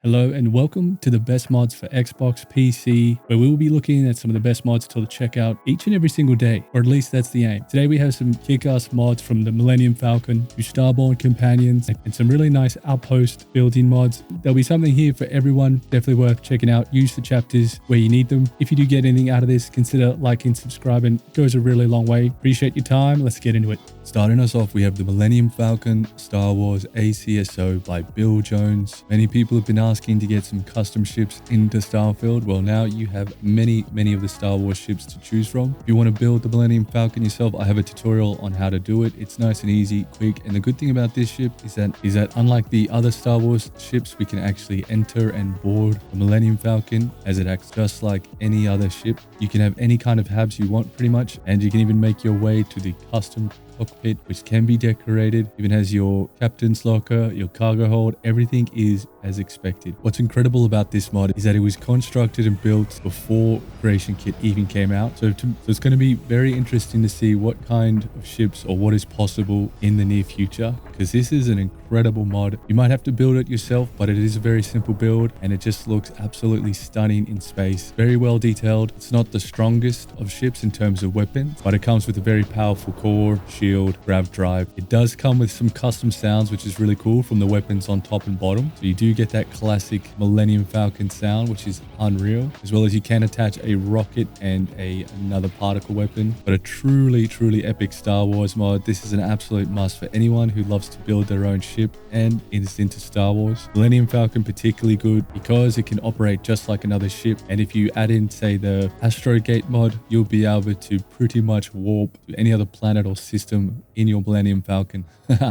Hello and welcome to the best mods for Xbox PC, where we will be looking at some of the best mods to check out each and every single day, or at least that's the aim. Today we have some kick-ass mods from the Millennium Falcon to Starborn Companions and some really nice Outpost building mods. There'll be something here for everyone, definitely worth checking out. Use the chapters where you need them. If you do get anything out of this, consider liking, subscribing. It goes a really long way. Appreciate your time. Let's get into it. Starting us off, we have the Millennium Falcon Star Wars ACSO by Bill Jones. Many people have been asking to get some custom ships into Starfield. Well, now you have many of the Star Wars ships to choose from. If you want to build the Millennium Falcon yourself, I have a tutorial on how to do it. It's nice and easy, quick. And the good thing about this ship is that unlike the other Star Wars ships, we can actually enter and board the Millennium Falcon as it acts just like any other ship. You can have any kind of habs you want pretty much, and you can even make your way to the custom cockpit, which can be decorated. Even has your captain's locker, your cargo hold. Everything is as expected. What's incredible about this mod is that it was constructed and built before Creation Kit even came out. So it's going to be very interesting to see what kind of ships or what is possible in the near future, because this is an incredible mod. You might have to build it yourself, but it is a very simple build and it just looks absolutely stunning in space. Very well detailed. It's not the strongest of ships in terms of weapons, but it comes with a very powerful core, shield, grav drive. It does come with some custom sounds, which is really cool, from the weapons on top and bottom. So you do get that classic Millennium Falcon sound, which is unreal, as well as you can attach a rocket and another particle weapon. But a truly epic Star Wars mod. This is an absolute must for anyone who loves to build their own ship and is into Star Wars. Millennium Falcon particularly good because it can operate just like another ship, and if you add in, say, the Astrogate mod, you'll be able to pretty much warp to any other planet or system in your Millennium Falcon.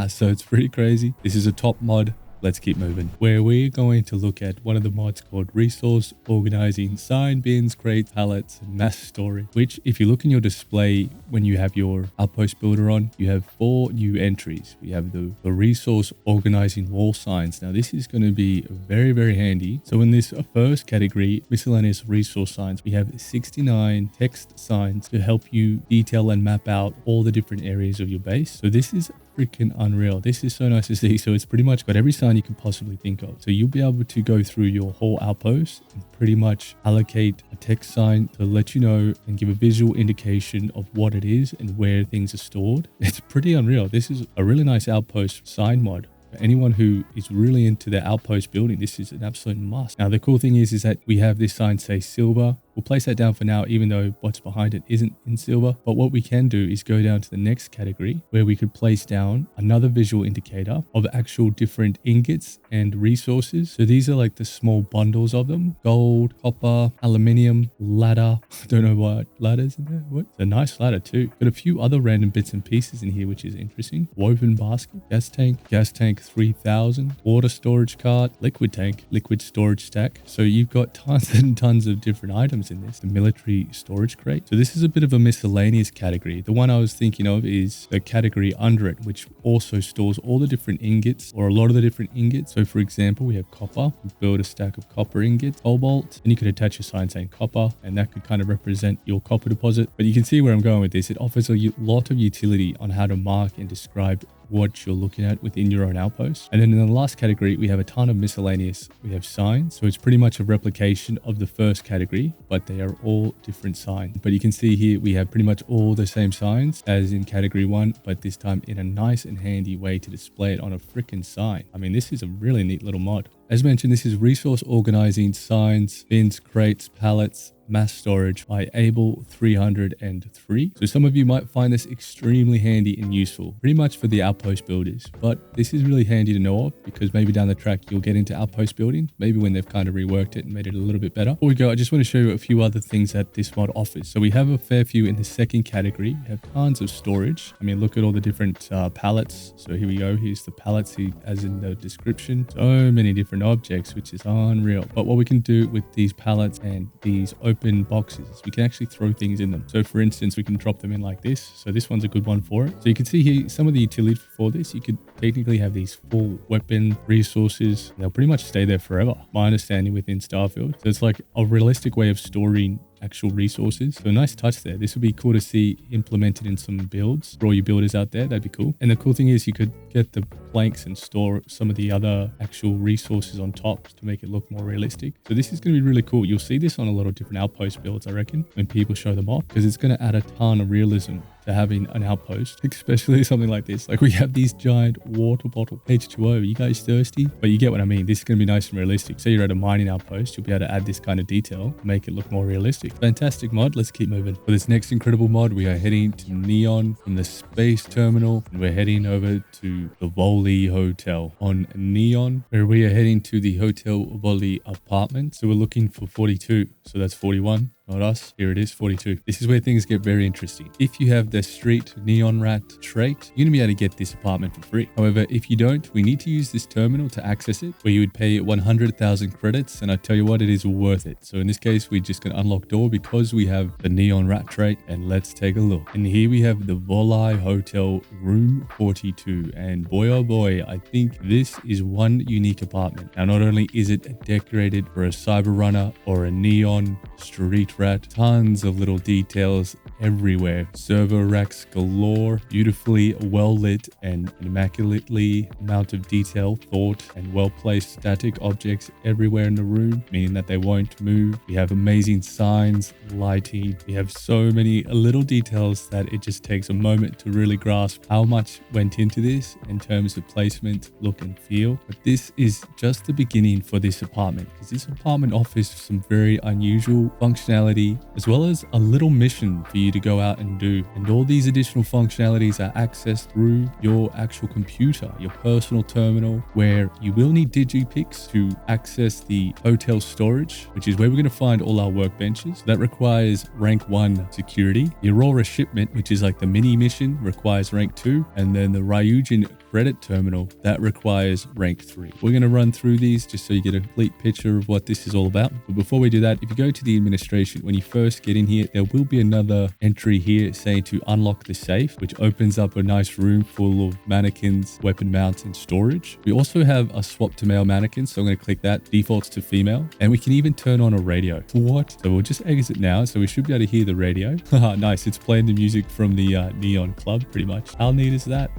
So it's pretty crazy. This is a top mod. Let's keep moving, where we're going to look at one of the mods called Resource Organizing Sign Bins, Crates, Pallets, and Mass Storage, which if you look in your display when you have your Outpost builder on, you have 4 new entries. We have the Resource Organizing Wall Signs. Now this is going to be very handy. So in this first category, Miscellaneous Resource Signs, we have 69 text signs to help you detail and map out all the different areas of your base. So this is freaking unreal. This is so nice to see. So it's pretty much got every sign you can possibly think of. So you'll be able to go through your whole outpost and pretty much allocate a text sign to let you know and give a visual indication of what it is and where things are stored. It's pretty unreal. This is a really nice outpost sign mod. For anyone who is really into their outpost building, this is an absolute must. Now the cool thing is that we have this sign say silver. We'll place that down for now, even though what's behind it isn't in silver. But what we can do is go down to the next category, where we could place down another visual indicator of actual different ingots and resources. So these are like the small bundles of them: gold, copper, aluminium, ladder. I don't know what ladder's in there. What? It's a nice ladder too. Got a few other random bits and pieces in here, which is interesting. Woven basket, gas tank 3000, water storage cart, liquid tank, liquid storage stack. So you've got tons and tons of different items in this. The military storage crate. So this is a bit of a miscellaneous category. The one I was thinking of is the category under it, which also stores all the different ingots, or a lot of the different ingots. So for example, we have copper. You build a stack of copper ingots, cobalt, and you could attach a sign saying copper, and that could kind of represent your copper deposit. But you can see where I'm going with this. It offers a lot of utility on how to mark and describe what you're looking at within your own outpost. And then in the last category, we have a ton of miscellaneous. We have signs. So it's pretty much a replication of the first category, but they are all different signs. But you can see here, we have pretty much all the same signs as in category 1, but this time in a nice and handy way to display it on a freaking sign. I mean, this is a really neat little mod. As mentioned, this is Resource Organizing Signs, Bins, Crates, Pallets, Mass Storage by Able303. So some of you might find this extremely handy and useful, pretty much for the outpost builders. But this is really handy to know of, because maybe down the track you'll get into outpost building, maybe when they've kind of reworked it and made it a little bit better. Before we go, I just want to show you a few other things that this mod offers. So we have a fair few in the second category. We have tons of storage. I mean, look at all the different pallets. So here we go. Here's the pallets, as in the description. So many different objects, which is unreal. But what we can do with these pallets and these open boxes is we can actually throw things in them. So for instance, we can drop them in like this. So this one's a good one for it. So you can see here some of the utility for this. You could technically have these full weapon resources. They'll pretty much stay there forever, my understanding, within Starfield. So it's like a realistic way of storing actual resources. So a nice touch there. This would be cool to see implemented in some builds for all you builders out there. That'd be cool. And the cool thing is you could get the planks and store some of the other actual resources on top to make it look more realistic. So this is going to be really cool. You'll see this on a lot of different outpost builds, I reckon, when people show them off, because it's going to add a ton of realism to having an outpost, especially something like this. Like we have these giant water bottle H2O. Are you guys thirsty? But you get what I mean. This is going to be nice and realistic. So you're at a mining outpost, you'll be able to add this kind of detail, make it look more realistic. Fantastic mod. Let's keep moving. For this next incredible mod, we are heading to Neon from the space terminal, and we're heading over to the Volii Hotel on Neon, where we are heading to the Hotel Volii apartment. So we're looking for 42. So that's 41. Not us. Here it is, 42. This is where things get very interesting. If you have the street neon rat trait, you're going to be able to get this apartment for free. However, if you don't, we need to use this terminal to access it, where you would pay 100,000 credits. And I tell you what, it is worth it. So in this case, we're just going to unlock door because we have the neon rat trait. And let's take a look. And here we have the Volii Hotel room 42. And boy, oh boy, I think this is one unique apartment. Now, not only is it decorated for a cyber runner or a neon street rat, tons of little details everywhere, server racks galore, beautifully well lit and immaculately amount of detail, thought, and well placed static objects everywhere in the room, meaning that they won't move. We have amazing signs, lighting. We have so many little details that it just takes a moment to really grasp how much went into this in terms of placement, look, and feel. But this is just the beginning for this apartment, because this apartment offers some very unusual functionality, as well as a little mission for you to go out and do. And all these additional functionalities are accessed through your actual computer, your personal terminal, where you will need digipicks to access the hotel storage, which is where we're going to find all our workbenches. That requires rank 1 security. The Aurora shipment, which is like the mini mission, requires rank 2. And then the Ryujin credit terminal, that requires rank 3. We're going to run through these just so you get a complete picture of what this is all about. But before we do that, if you go to the administration, when you first get in here, there will be another entry here saying to unlock the safe, which opens up a nice room full of mannequins, weapon mounts, and storage. We also have a swap to male mannequin, so I'm going to click that. Defaults to female, and we can even turn on a radio. What? So we'll just exit now, so we should be able to hear the radio. Nice, it's playing the music from the Neon Club, pretty much. How neat is that?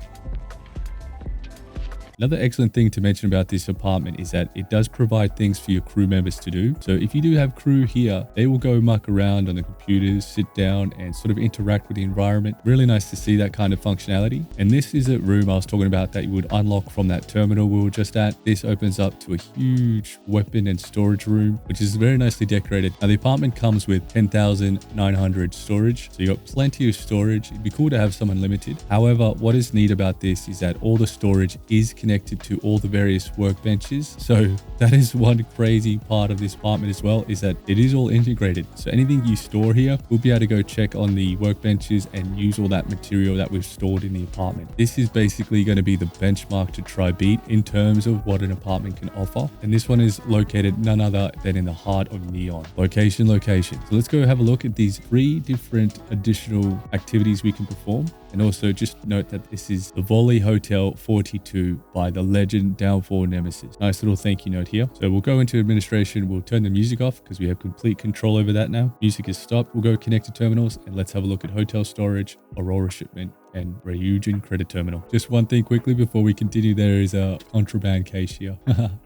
Another excellent thing to mention about this apartment is that it does provide things for your crew members to do. So if you do have crew here, they will go muck around on the computers, sit down, and sort of interact with the environment. Really nice to see that kind of functionality. And this is a room I was talking about that you would unlock from that terminal we were just at. This opens up to a huge weapon and storage room, which is very nicely decorated. Now the apartment comes with 10,900 storage. So you got plenty of storage. It'd be cool to have some unlimited. However, what is neat about this is that all the storage is connected to all the various workbenches. So that is one crazy part of this apartment as well, is that it is all integrated. So anything you store here, we'll be able to go check on the workbenches and use all that material that we've stored in the apartment. This is basically going to be the benchmark to try beat in terms of what an apartment can offer. And this one is located none other than in the heart of Neon. Location. So let's go have a look at these 3 different additional activities we can perform. And also just note that this is the Volii Hotel 42 by the legend Downfall Nemesis. Nice little thank you note here. So we'll go into administration. We'll turn the music off because we have complete control over that now. Music is stopped. We'll go connect to terminals and let's have a look at hotel storage, Aurora shipment, and Ryujin credit terminal. Just one thing quickly before we continue, there is a contraband case here.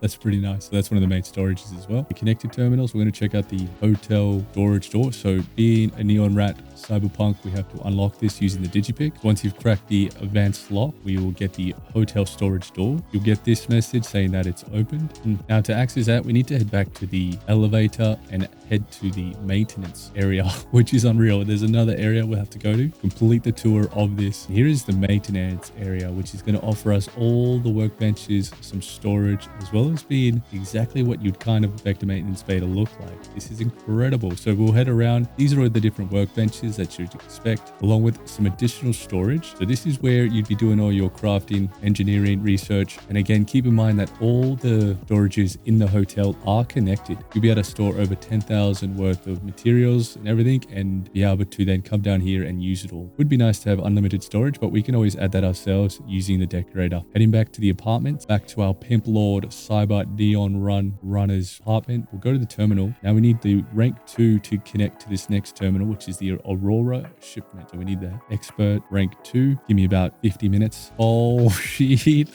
That's pretty nice. So that's one of the main storages as well. The connected terminals, we're going to check out the hotel storage door. So being a Neon Rat Cyberpunk, we have to unlock this using the digipick. Once you've cracked the advanced lock, we will get the hotel storage door. You'll get this message saying that it's opened. Now to access that, we need to head back to the elevator and head to the maintenance area, which is unreal. There's another area we'll have to go to, complete the tour of this. Here is the maintenance area, which is going to offer us all the workbenches, some storage, as well as being exactly what you'd kind of expect a maintenance bay to look like. This is incredible. So we'll head around. These are all the different workbenches that you'd expect, along with some additional storage. So this is where you'd be doing all your crafting, engineering, research. And again, keep in mind that all the storages in the hotel are connected. You'll be able to store over 10,000 worth of materials and everything, and be able to then come down here and use it all. Would be nice to have unlimited storage, but we can always add that ourselves using the decorator. Heading back to the apartments, back to our Pimp Lord Cyber Neon Runner's apartment. We'll go to the terminal. Now we need the rank 2 to connect to this next terminal, which is the Aurora shipment. So we need the expert rank 2. Give me about 50 minutes. Oh, shit.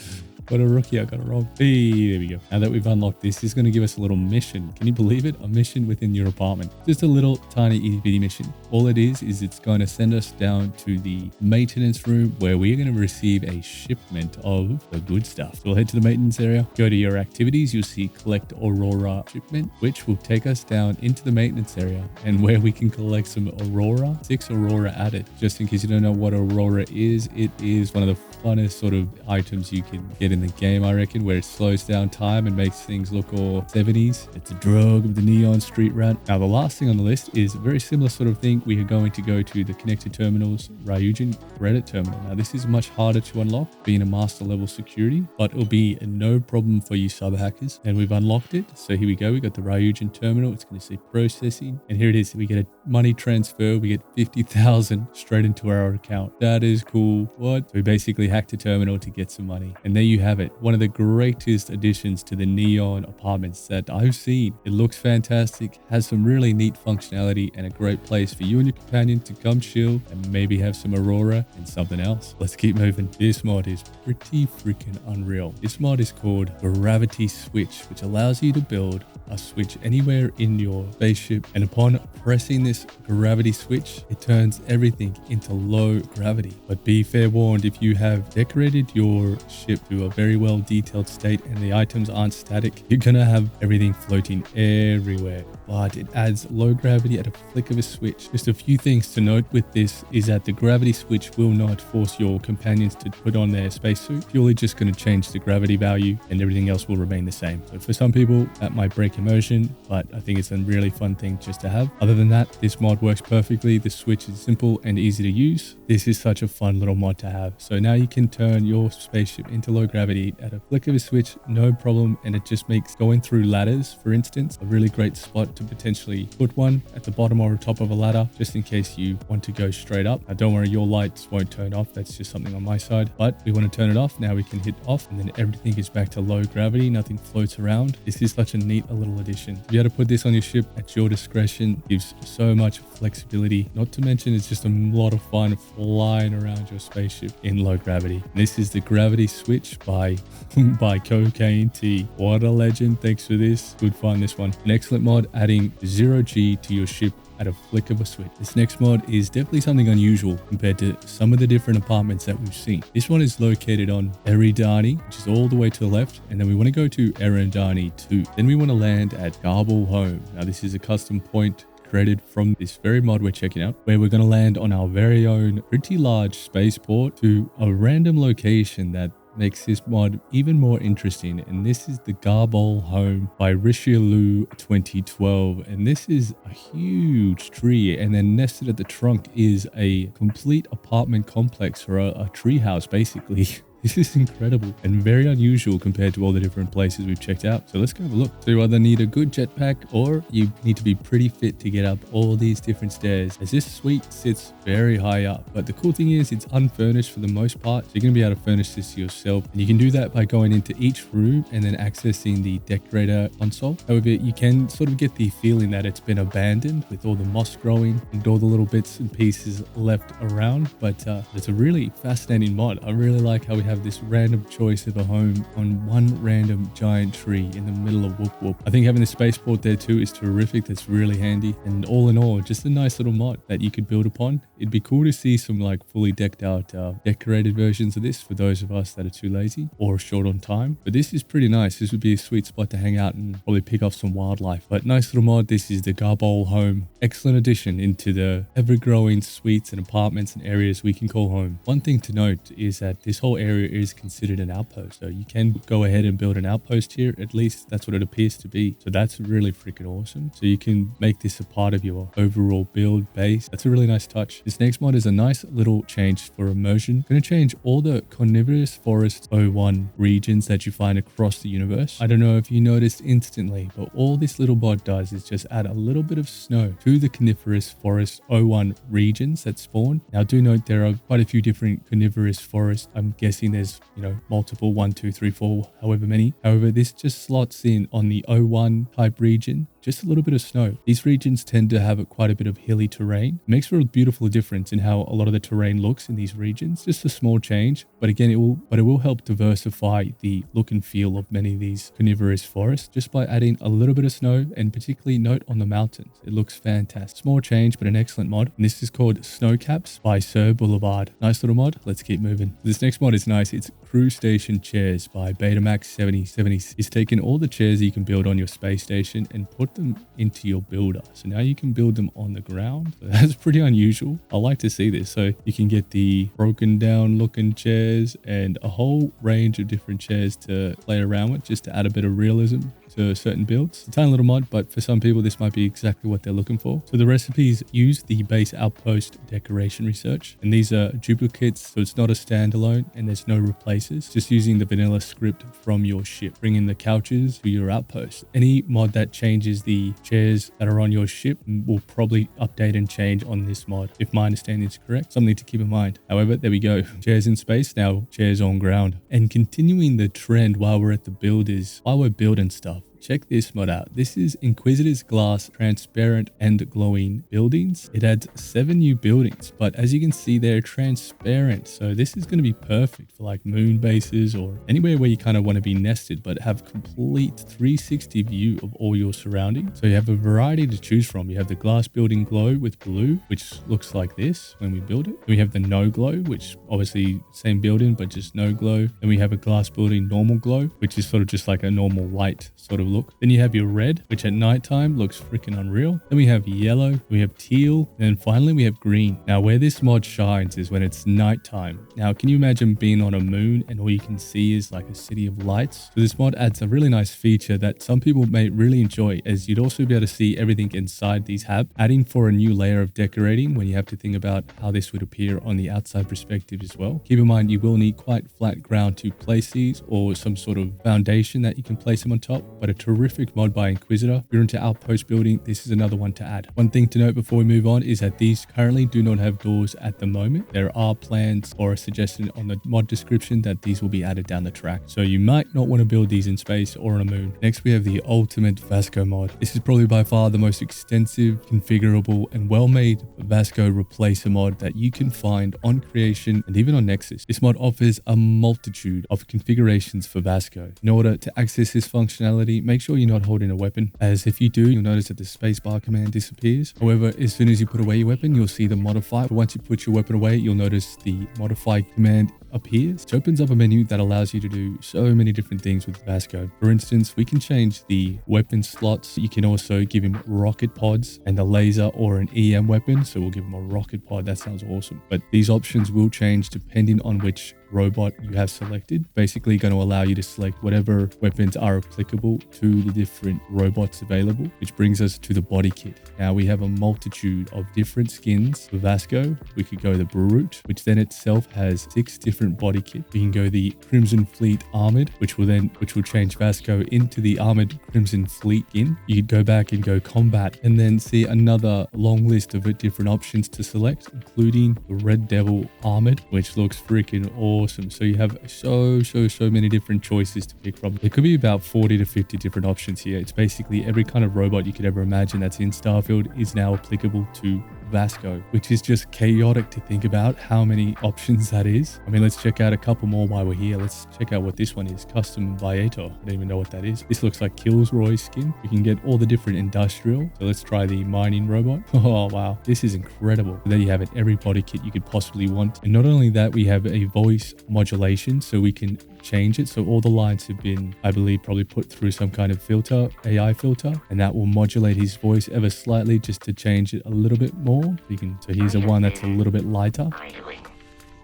What a rookie, I got it wrong. Hey, there we go. Now that we've unlocked this is going to give us a little mission. Can you believe it? A mission within your apartment. Just a little tiny itty bitty mission. All it is it's going to send us down to the maintenance room where we're going to receive a shipment of the good stuff. So we'll head to the maintenance area, go to your activities, you'll see collect Aurora shipment, which will take us down into the maintenance area and where we can collect some Aurora, 6 Aurora added. Just in case you don't know what Aurora is, it is one of the funnest sort of items you can get in the game, I reckon, where it slows down time and makes things look all 70s. It's a drug of the neon street rat. Now, the last thing on the list is a very similar sort of thing. We are going to go to the connected terminals, Ryujin credit terminal. Now, this is much harder to unlock, being a master level security, but it'll be no problem for you sub hackers. And we've unlocked it. So here we go. We got the Ryujin terminal. It's going to say processing. And here it is. We get a money transfer. We get 50,000 straight into our account. That is cool. What? So we basically hacked a terminal to get some money. And there you have it. One of the greatest additions to the neon apartments that I've seen. It looks fantastic, has some really neat functionality, and a great place for you and your companion to come chill and maybe have some Aurora and something else. Let's keep moving. This mod is pretty freaking unreal. This mod is called Gravity Switch, which allows you to build a switch anywhere in your spaceship, and upon pressing this gravity switch, it turns everything into low gravity. But be fair warned, if you have decorated your ship to a very well detailed state and the items aren't static, you're gonna have everything floating everywhere. But it adds low gravity at a flick of a switch. Just a few things to note with this is that the gravity switch will not force your companions to put on their spacesuit. Purely just going to change the gravity value and everything else will remain the same. So for some people that might break immersion, but I think it's a really fun thing just to have. Other than that, this mod works perfectly. The switch is simple and easy to use. This is such a fun little mod to have. So now you can turn your spaceship into low gravity at a flick of a switch, no problem. And it just makes going through ladders, for instance, a really great spot to potentially put one at the bottom or top of a ladder, just in case you want to go straight up. Now, don't worry, your lights won't turn off. That's just something on my side, but we want to turn it off. Now we can hit off and then everything is back to low gravity. Nothing floats around. This is such a neat little addition. To be able to put this on your ship at your discretion gives so much flexibility. Not to mention, it's just a lot of fun flying around your spaceship in low gravity. And this is the Gravity Switch by Cocaine T. What a legend. Thanks for this. Good fun, this one. An excellent mod, adding 0G to your ship at a flick of a switch. This next mod is definitely something unusual compared to some of the different apartments that we've seen. This one is located on Eridani, which is all the way to the left, and then we want to go to Eridani 2. Then we want to land at Garbol Home. Now this is a custom point created from this very mod we're checking out, where we're going to land on our very own pretty large spaceport to a random location that makes this mod even more interesting. And this is the Garbol Home by Richelieu 2012. And this is a huge tree, and then nested at the trunk is a complete apartment complex, or a tree house basically. This is incredible and very unusual compared to all the different places we've checked out. So let's go have a look. So you either need a good jetpack or you need to be pretty fit to get up all these different stairs, as this suite sits very high up. But the cool thing is it's unfurnished for the most part. So you're going to be able to furnish this yourself. And you can do that by going into each room and then accessing the decorator console. However, you can sort of get the feeling that it's been abandoned with all the moss growing and all the little bits and pieces left around. But it's a really fascinating mod. I really like how we have this random choice of a home on one random giant tree in the middle of Whoop Whoop. I think having the spaceport there too is terrific. That's really handy. And all in all, just a nice little mod that you could build upon. It'd be cool to see some like fully decked out decorated versions of this for those of us that are too lazy or short on time. But this is pretty nice. This would be a sweet spot to hang out and probably pick off some wildlife. But nice little mod. This is the Garbol Home. Excellent addition into the ever-growing suites and apartments and areas we can call home. One thing to note is that this whole area area is considered an outpost. So you can go ahead and build an outpost here. At least that's what it appears to be. So that's really freaking awesome. So you can make this a part of your overall build base. That's a really nice touch. This next mod is a nice little change for immersion. Going to change all the carnivorous forest 01 regions that you find across the universe. I don't know if you noticed instantly, but all this little mod does is just add a little bit of snow to the carnivorous forest 01 regions that spawn. Now do note there are quite a few different carnivorous forests. I'm guessing there's, you know, multiple 1, 2, 3, 4, however many. However, this just slots in on the 01 type region. Just a little bit of snow. These regions tend to have quite a bit of hilly terrain. It makes for a beautiful difference in how a lot of the terrain looks in these regions. Just a small change, but again, it will help diversify the look and feel of many of these carnivorous forests just by adding a little bit of snow, and particularly note on the mountains. It looks fantastic. Small change, but an excellent mod. And this is called Snow Caps by Sir Boulevard. Nice little mod. Let's keep moving. This next mod is nice. It's Crew Station Chairs by Betamax 7070. It's taken all the chairs you can build on your space station and put them into your builder. So now you can build them on the ground. So that's pretty unusual. I like to see this. So you can get the broken down looking chairs and a whole range of different chairs to play around with, just to add a bit of realism to certain builds. It's a tiny little mod, but for some people this might be exactly what they're looking for. So the recipes use the base outpost decoration research, and these are duplicates, so it's not a standalone and there's no replaces. Just using the vanilla script from your ship. Bring in the couches to your outpost. Any mod that changes the chairs that are on your ship will probably update and change on this mod, if my understanding is correct. Something to keep in mind. However, there we go. Chairs in space, now chairs on ground. And continuing the trend while we're at the builders, while we're building stuff, check this mod out. This is Inquisitor's Glass Transparent and Glowing Buildings. It adds 7 new buildings, but as you can see, they're transparent. So this is going to be perfect for like moon bases or anywhere where you kind of want to be nested, but have complete 360 view of all your surroundings. So you have a variety to choose from. You have the glass building glow with blue, which looks like this when we build it. We have the no glow, which obviously same building, but just no glow. And we have a glass building normal glow, which is sort of just like a normal white sort of look. Then you have your red, which at nighttime looks freaking unreal. Then we have yellow, we have teal, and then finally we have green. Now where this mod shines is when it's nighttime. Now can you imagine being on a moon and all you can see is like a city of lights? So this mod adds a really nice feature that some people may really enjoy, as you'd also be able to see everything inside these HAB, adding for a new layer of decorating when you have to think about how this would appear on the outside perspective as well. Keep in mind you will need quite flat ground to place these, or some sort of foundation that you can place them on top, but a terrific mod by Inquisitor. If you're into outpost building, this is another one to add. One thing to note before we move on is that these currently do not have doors at the moment. There are plans or a suggestion on the mod description that these will be added down the track. So you might not want to build these in space or on a moon. Next, we have the ultimate Vasco mod. This is probably by far the most extensive, configurable, and well-made Vasco replacer mod that you can find on Creation and even on Nexus. This mod offers a multitude of configurations for Vasco. In order to access this functionality, make sure you're not holding a weapon, as if you do, you'll notice that the spacebar command disappears. However, as soon as you put away your weapon, you'll see the modify. But once you put your weapon away, you'll notice the modify command appears. It opens up a menu that allows you to do so many different things with Vasco. For instance, we can change the weapon slots. You can also give him rocket pods and a laser or an EM weapon. So we'll give him a rocket pod. That sounds awesome. But these options will change depending on which robot you have selected. Basically going to allow you to select whatever weapons are applicable to the different robots available, which brings us to the body kit. Now we have a multitude of different skins for Vasco. We could go the Brute, which then itself has 6 different body kit. We can go the Crimson Fleet Armored, which will change Vasco into the Armored Crimson Fleet skin. You could go back and go Combat and then see another long list of different options to select, including the Red Devil Armored, which looks freaking awesome. So you have so many different choices to pick from. There could be about 40 to 50 different options here. It's basically every kind of robot you could ever imagine that's in Starfield is now applicable to Vasco, which is just chaotic to think about how many options that is. I mean, let's check out a couple more while we're here. Let's check out what this one is. Custom Viator. I don't even know what that is. This looks like Killroy's skin. You can get all the different industrial. So let's try the mining robot. Oh, wow. This is incredible. There you have it. Every body kit you could possibly want. And not only that, we have a voice modulation, so we can change it. So all the lines have been, I believe, probably put through some kind of filter, AI filter, and that will modulate his voice ever slightly just to change it a little bit more. So here's a one that's a little bit lighter. Idling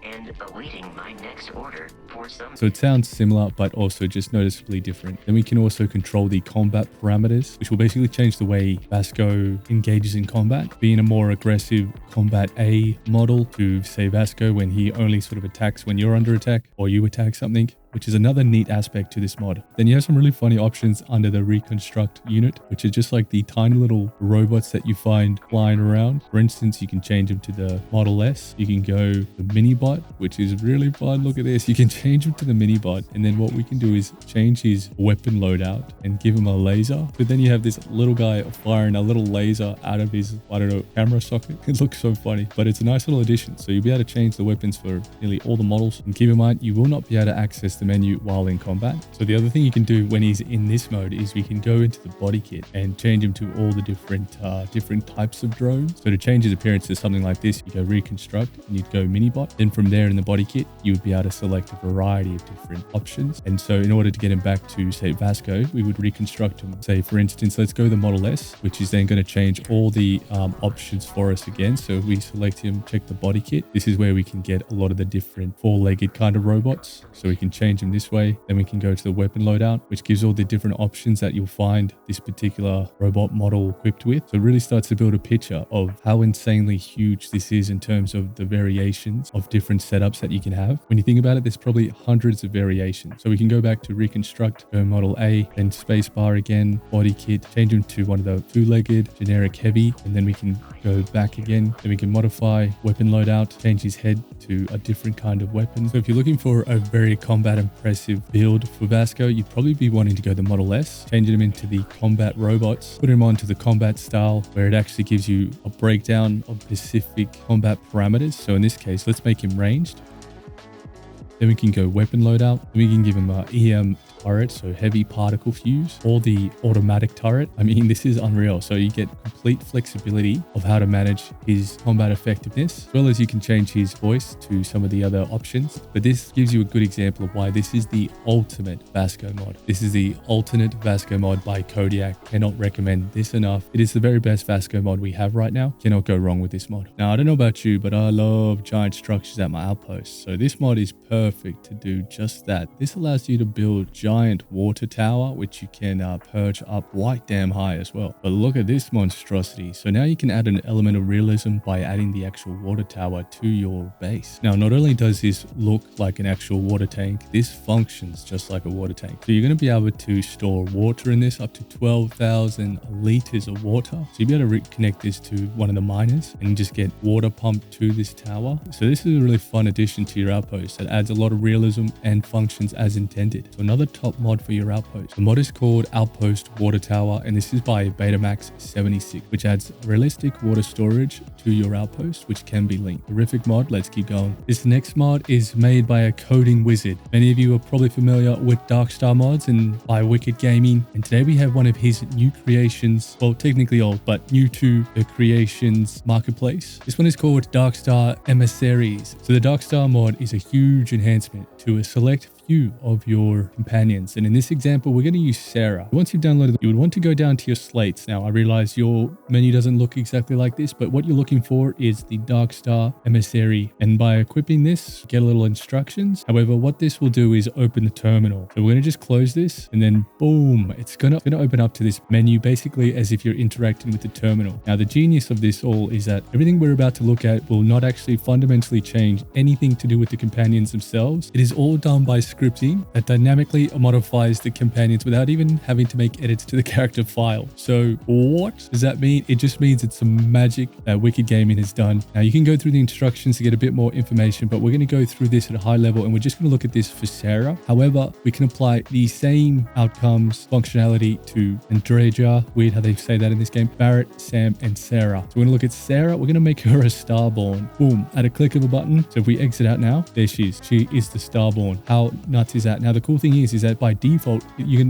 and awaiting my next order for So it sounds similar, but also just noticeably different. Then we can also control the combat parameters, which will basically change the way Vasco engages in combat, being a more aggressive combat A model to say Vasco when he only sort of attacks when you're under attack or you attack something, which is another neat aspect to this mod. Then you have some really funny options under the reconstruct unit, which is just like the tiny little robots that you find flying around. For instance, you can change them to the Model S. You can go the mini bot, which is really fun. Look at this. You can change him to the mini bot. And then what we can do is change his weapon loadout and give him a laser. But then you have this little guy firing a little laser out of his, I don't know, camera socket. It looks so funny, but it's a nice little addition. So you'll be able to change the weapons for nearly all the models. And keep in mind, you will not be able to access the menu while in combat. So the other thing you can do when he's in this mode is we can go into the body kit and change him to all the different types of drones. So to change his appearance to something like this, you go reconstruct and you'd go mini bot. Then from there in the body kit, you would be able to select a variety of different options. And so in order to get him back to say Vasco, we would reconstruct him. Say for instance, let's go the Model S, which is then going to change all the options for us again. So if we select him, check the body kit. This is where we can get a lot of the different four-legged kind of robots. So we can change him this way. Then we can go to the weapon loadout, which gives all the different options that you'll find this particular robot model equipped with. So it really starts to build a picture of how insanely huge this is in terms of the variations of different setups that you can have. When you think about it, there's probably hundreds of variations. So we can go back to reconstruct, go Model A, then spacebar again, body kit, change him to one of the two-legged, generic heavy, and then we can go back again. Then we can modify weapon loadout, change his head to a different kind of weapon. So if you're looking for a very combat impressive build for Vasco, you'd probably be wanting to go the Model S, changing him into the combat robots, put him onto the combat style where it actually gives you a breakdown of specific combat parameters. So in this case, let's make him ranged. Then we can go weapon loadout. Then we can give him a EM turret, so heavy particle fuse, or the automatic turret. I mean, this is unreal. So you get complete flexibility of how to manage his combat effectiveness, as well as you can change his voice to some of the other options. But this gives you a good example of why this is the ultimate Vasco mod. This is the alternate Vasco mod by Kodiak. Cannot recommend this enough. It is the very best Vasco mod we have right now. Cannot go wrong with this mod. Now, I don't know about you, but I love giant structures at my outpost. So this mod is perfect to do just that. This allows you to build giant water tower, which you can perch up quite damn high as well. But look at this monstrosity. So now you can add an element of realism by adding the actual water tower to your base. Now, not only does this look like an actual water tank, this functions just like a water tank. So you're going to be able to store water in this, up to 12,000 liters of water. So you'll be able to reconnect this to one of the miners and just get water pumped to this tower. So this is a really fun addition to your outpost that adds a lot of realism and functions as intended. So another top mod for your outpost. The mod is called Outpost Water Tower, and this is by Betamax 76, which adds realistic water storage to your outpost, which can be linked. Terrific mod. Let's keep going. This next mod is made by a coding wizard. Many of you are probably familiar with Darkstar mods and by Wicked Gaming, and today we have one of his new creations. Well, technically old, but new to the creations marketplace. This one is called Darkstar Emissaries. So the Darkstar mod is a huge enhancement to a select few of your companions, and in this example we're going to use Sarah. Once you've downloaded, you would want to go down to your slates. Now I realize your menu doesn't look exactly like this, but what you're looking for is the Darkstar Emissary, and by equipping this you get a little instructions. However, what this will do is open the terminal. So we're going to just close this, and then boom, it's gonna open up to this menu basically as if you're interacting with the terminal. Now the genius of this all is that everything we're about to look at will not actually fundamentally change anything to do with the companions themselves. It is all done by scripting that dynamically modifies the companions without even having to make edits to the character file. So what does that mean? It just means it's some magic that Wicked Gaming has done. Now you can go through the instructions to get a bit more information, but we're going to go through this at a high level and we're just going to look at this for Sarah. However, we can apply the same outcomes functionality to Andreja, weird how they say that in this game, Barrett, Sam, and Sarah. So we're going to look at Sarah. We're going to make her a Starborn. Boom, at a click of a button. So if we exit out now, there she is. She is the Starborn. How nuts is that? Now the cool thing is that by default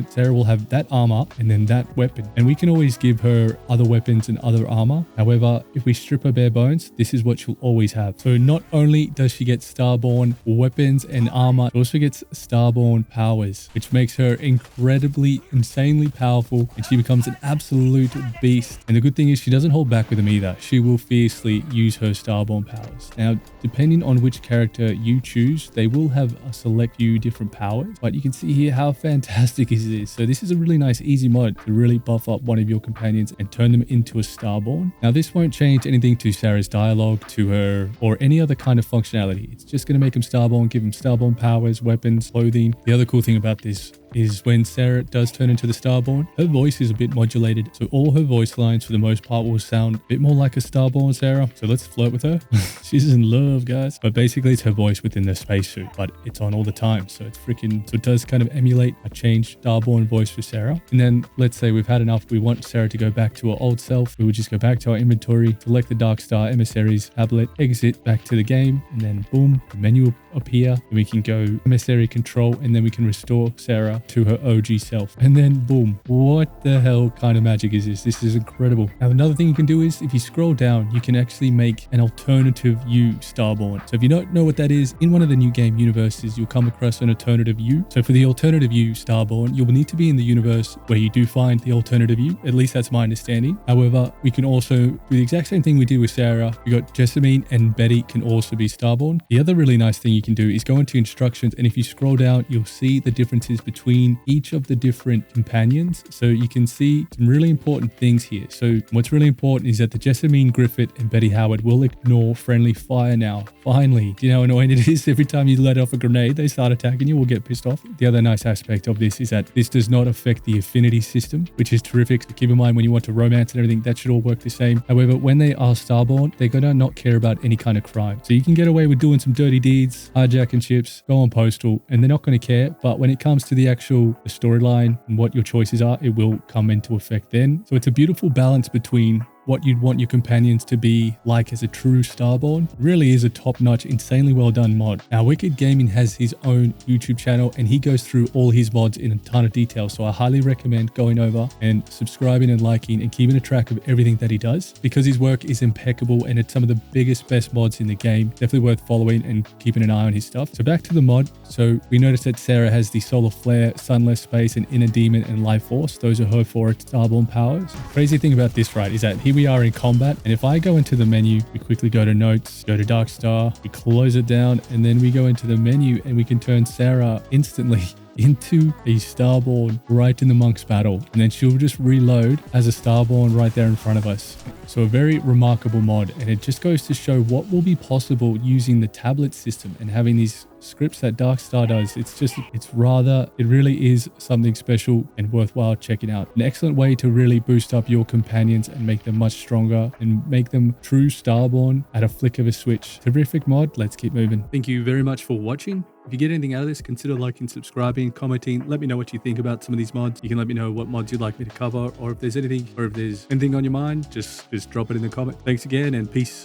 Sarah will have that armor and then that weapon, and we can always give her other weapons and other armor. However, if we strip strip her bare bones, this is what she'll always have. So not only does she get Starborn weapons and armor, she also gets Starborn powers, which makes her incredibly, insanely powerful, and she becomes an absolute beast. And the good thing is she doesn't hold back with them either. She will fiercely use her Starborn powers. Now, depending on which character you choose, they will have a select few different powers, but you can see here how fantastic it is. So this is a really nice, easy mod to really buff up one of your companions and turn them into a Starborn. Now, this won't change anything to Sarah's dialogue, to her, or any other kind of functionality. It's just going to make him Starborn, give him Starborn powers, weapons, clothing. The other cool thing about this is when Sarah does turn into the Starborn, her voice is a bit modulated. So all her voice lines for the most part will sound a bit more like a Starborn Sarah. So let's flirt with her. She's in love, guys. But basically it's her voice within the spacesuit, but it's on all the time. So it's freaking, so it does kind of emulate a changed Starborn voice for Sarah. And then let's say we've had enough. We want Sarah to go back to her old self. We would just go back to our inventory, select the Darkstar Emissaries tablet, exit back to the game, and then boom, the menu will appear. And we can go emissary control, and then we can restore Sarah to her OG self. And then boom, what the hell kind of magic is this? This is incredible. Now, another thing you can do is if you scroll down, you can actually make an alternative you Starborn. So if you don't know what that is, in one of the new game universes, you'll come across an alternative you. So for the alternative you Starborn, you will need to be in the universe where you do find the alternative you. At least that's my understanding. However, we can also do the exact same thing we did with Sarah. We got Jessamine and Betty can also be Starborn. The other really nice thing you can do is go into instructions, and if you scroll down, you'll see the differences between each of the different companions. So you can see some really important things here. So what's really important is that the Jessamine, Griffith, and Betty Howard will ignore friendly fire now. Finally, do you know how annoying it is? Every time you let off a grenade, they start attacking you, will get pissed off. The other nice aspect of this is that this does not affect the affinity system, which is terrific. So keep in mind when you want to romance and everything, that should all work the same. However, when they are Starborn, they're going to not care about any kind of crime. So you can get away with doing some dirty deeds, hijacking ships, go on postal, and they're not going to care. But when it comes to the actual storyline and what your choices are, it will come into effect then. So it's a beautiful balance between what you'd want your companions to be like as a true Starborn. Really is a top-notch, insanely well done mod. Now, Wicked Gaming has his own YouTube channel, and he goes through all his mods in a ton of detail. So I highly recommend going over and subscribing and liking and keeping a track of everything that he does, because his work is impeccable and it's some of the biggest, best mods in the game. Definitely worth following and keeping an eye on his stuff. So back to the mod. So we noticed that Sarah has the Solar Flare, Sunless Space, and Inner Demon and Life Force. Those are her 4 Starborn powers. Crazy thing about this, right, is that here we are in combat, and if I go into the menu, we quickly go to notes, go to Darkstar, we close it down, and then we go into the menu and we can turn Sarah instantly into a Starborn right in the Monk's battle, and then she'll just reload as a Starborn right there in front of us. So a very remarkable mod, and it just goes to show what will be possible using the tablet system and having these scripts that Darkstar does. It really is something special and worthwhile checking out. An excellent way to really boost up your companions and make them much stronger and make them true Starborn at a flick of a switch. Terrific mod. Let's keep moving. Thank you very much for watching. If you get anything out of this, consider liking, subscribing, commenting. Let me know what you think about some of these mods. You can let me know what mods you'd like me to cover, or if there's anything on your mind, just drop it in the comment. Thanks again, and peace.